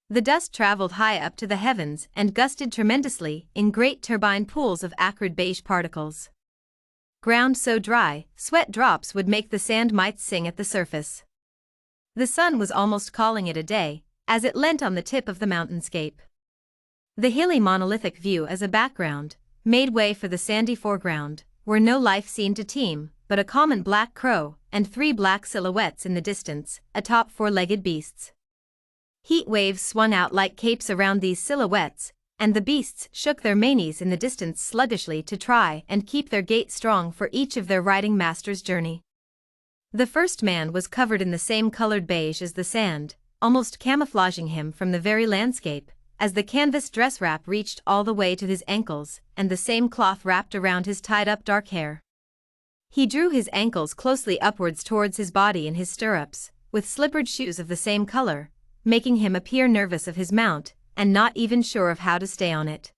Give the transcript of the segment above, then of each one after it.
The dust traveled high up to the heavens and gusted tremendously in great turbine pools of acrid beige particles. Ground so dry, sweat drops would make the sand mites sing at the surface. The sun was almost calling it a day, as it leant on the tip of the mountainscape. The hilly monolithic view as a background made way for the sandy foreground, where no life seemed to teem, but a common black crow and 3 black silhouettes in the distance, atop 4-legged beasts. Heat waves swung out like capes around these silhouettes, and the beasts shook their manes in the distance sluggishly to try and keep their gait strong for each of their riding masters' journey. The first man was covered in the same colored beige as the sand, almost camouflaging him from the very landscape, as the canvas dress wrap reached all the way to his ankles, and the same cloth wrapped around his tied-up dark hair. He drew his ankles closely upwards towards his body in his stirrups, with slippered shoes of the same color, making him appear nervous of his mount, and not even sure of how to stay on it.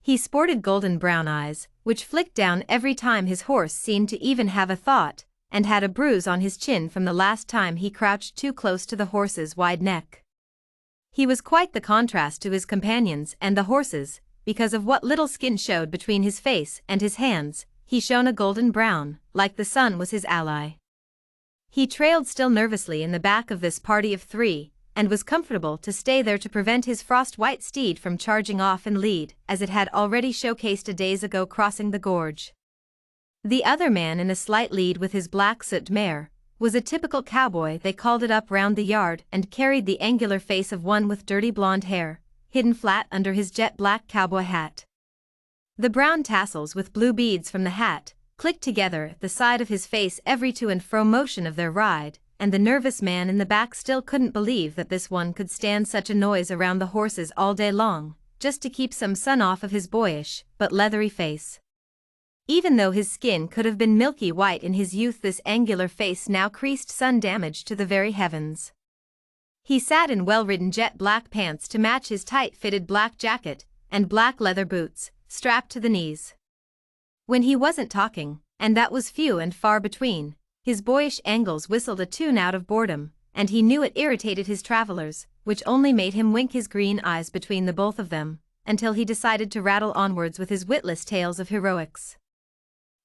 He sported golden brown eyes, which flicked down every time his horse seemed to even have a thought, and had a bruise on his chin from the last time he crouched too close to the horse's wide neck. He was quite the contrast to his companions and the horses, because of what little skin showed between his face and his hands. He shone a golden brown, like the sun was his ally. He trailed still nervously in the back of this party of 3, and was comfortable to stay there to prevent his frost-white steed from charging off in lead, as it had already showcased a days ago crossing the gorge. The other man in a slight lead with his black soot mare was a typical cowboy. They called it up round the yard and carried the angular face of one with dirty blonde hair, hidden flat under his jet-black cowboy hat. The brown tassels with blue beads from the hat clicked together at the side of his face every to and fro motion of their ride, and the nervous man in the back still couldn't believe that this one could stand such a noise around the horses all day long, just to keep some sun off of his boyish but leathery face. Even though his skin could have been milky white in his youth, this angular face now creased sun damage to the very heavens. He sat in well-ridden jet-black pants to match his tight-fitted black jacket, and black leather boots, strapped to the knees. When he wasn't talking, and that was few and far between, his boyish angles whistled a tune out of boredom, and he knew it irritated his travelers, which only made him wink his green eyes between the both of them, until he decided to rattle onwards with his witless tales of heroics.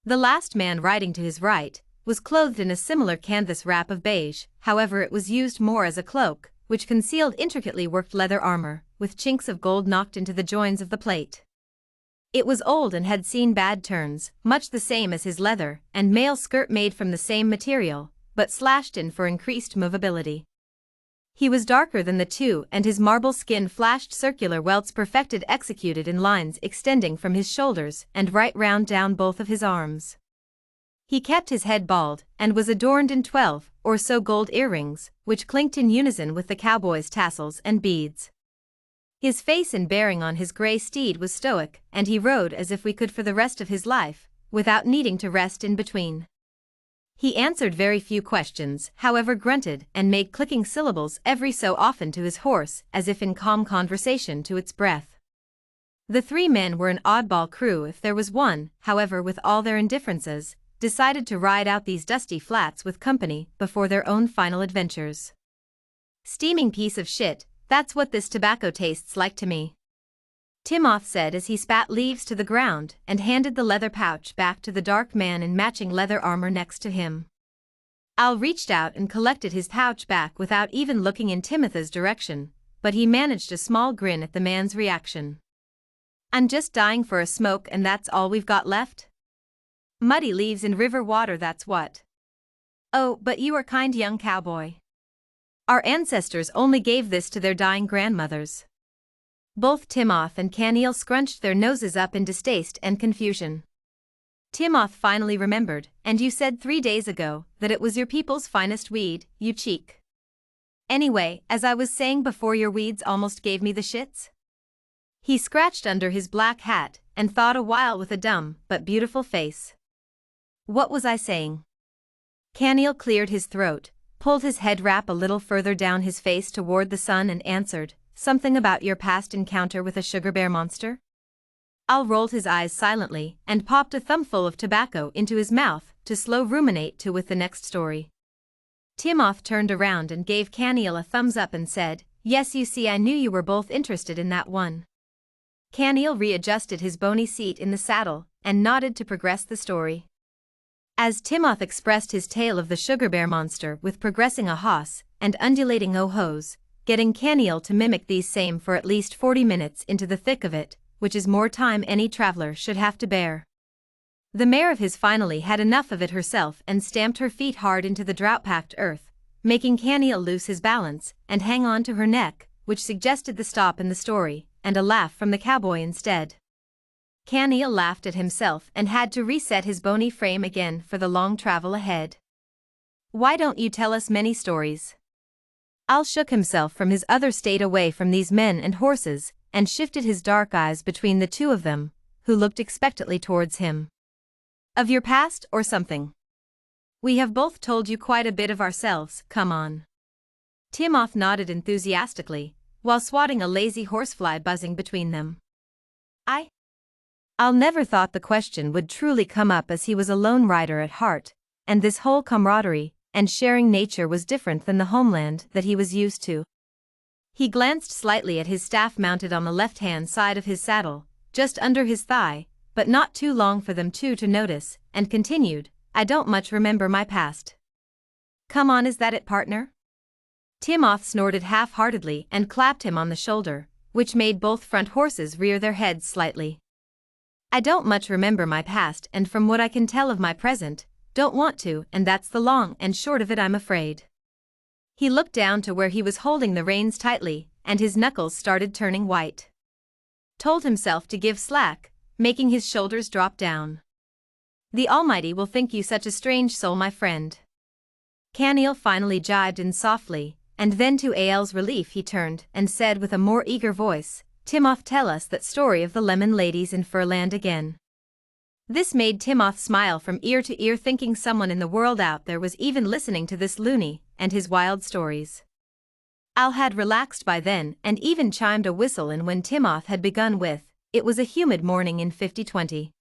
The last man riding to his right was clothed in a similar canvas wrap of beige, however it was used more as a cloak, which concealed intricately worked leather armor, with chinks of gold knocked into the joins of the plate. It was old and had seen bad turns, much the same as his leather and mail skirt made from the same material, but slashed in for increased movability. He was darker than the 2, and his marble skin flashed circular welts perfected executed in lines extending from his shoulders and right round down both of his arms. He kept his head bald and was adorned in 12 or so gold earrings, which clinked in unison with the cowboy's tassels and beads. His face and bearing on his gray steed was stoic, and he rode as if we could for the rest of his life, without needing to rest in between. He answered very few questions, however, grunted and made clicking syllables every so often to his horse, as if in calm conversation to its breath. The 3 men were an oddball crew if there was one, however, with all their indifferences, decided to ride out these dusty flats with company before their own final adventures. "Steaming piece of shit, that's what this tobacco tastes like to me," Timoth said as he spat leaves to the ground and handed the leather pouch back to the dark man in matching leather armor next to him. Al reached out and collected his pouch back without even looking in Timothy's direction, but he managed a small grin at the man's reaction. "I'm just dying for a smoke, and that's all we've got left? Muddy leaves in river water, that's what. Oh, but you are kind young cowboy. Our ancestors only gave this to their dying grandmothers." Both Timoth and Caniel scrunched their noses up in distaste and confusion. Timoth finally remembered, "And you said 3 days ago that it was your people's finest weed, you cheek. Anyway, as I was saying before, your weeds almost gave me the shits." He scratched under his black hat and thought a while with a dumb but beautiful face. "What was I saying?" Caniel cleared his throat, pulled his head wrap a little further down his face toward the sun and answered, "Something about your past encounter with a sugar bear monster?" Al rolled his eyes silently and popped a thumbful of tobacco into his mouth to slow ruminate to with the next story. Timoth turned around and gave Caniel a thumbs up and said, Yes, you see, I knew you were both interested in that one. Caniel readjusted his bony seat in the saddle and nodded to progress the story. As Timoth expressed his tale of the sugar bear monster with progressing a hoss and undulating oh-hos, getting Caniel to mimic these same for at least 40 minutes into the thick of it, which is more time any traveler should have to bear. The mare of his finally had enough of it herself and stamped her feet hard into the drought-packed earth, making Caniel lose his balance and hang on to her neck, which suggested the stop in the story, and a laugh from the cowboy instead. Caniel laughed at himself and had to reset his bony frame again for the long travel ahead. Why don't you tell us many stories? Al shook himself from his other state away from these men and horses, and shifted his dark eyes between the two of them, who looked expectantly towards him. Of your past or something? We have both told you quite a bit of ourselves, come on. Timoth nodded enthusiastically, while swatting a lazy horsefly buzzing between them. Al never thought the question would truly come up, as he was a lone rider at heart, and this whole camaraderie and sharing nature was different than the homeland that he was used to. He glanced slightly at his staff mounted on the left-hand side of his saddle, just under his thigh, but not too long for them two to notice, and continued, I don't much remember my past. Come on, is that it, partner? Timoth snorted half-heartedly and clapped him on the shoulder, which made both front horses rear their heads slightly. I don't much remember my past, and from what I can tell of my present, don't want to, and that's the long and short of it, I'm afraid. He looked down to where he was holding the reins tightly, and his knuckles started turning white. Told himself to give slack, making his shoulders drop down. The Almighty will think you such a strange soul, my friend. Caniel finally jibed in softly, and then to Ael's relief he turned and said with a more eager voice, Timoth, tell us that story of the lemon ladies in Furland again. This made Timoth smile from ear to ear, thinking someone in the world out there was even listening to this loony and his wild stories. Al had relaxed by then and even chimed a whistle in when Timoth had begun with, it was a humid morning in 5020.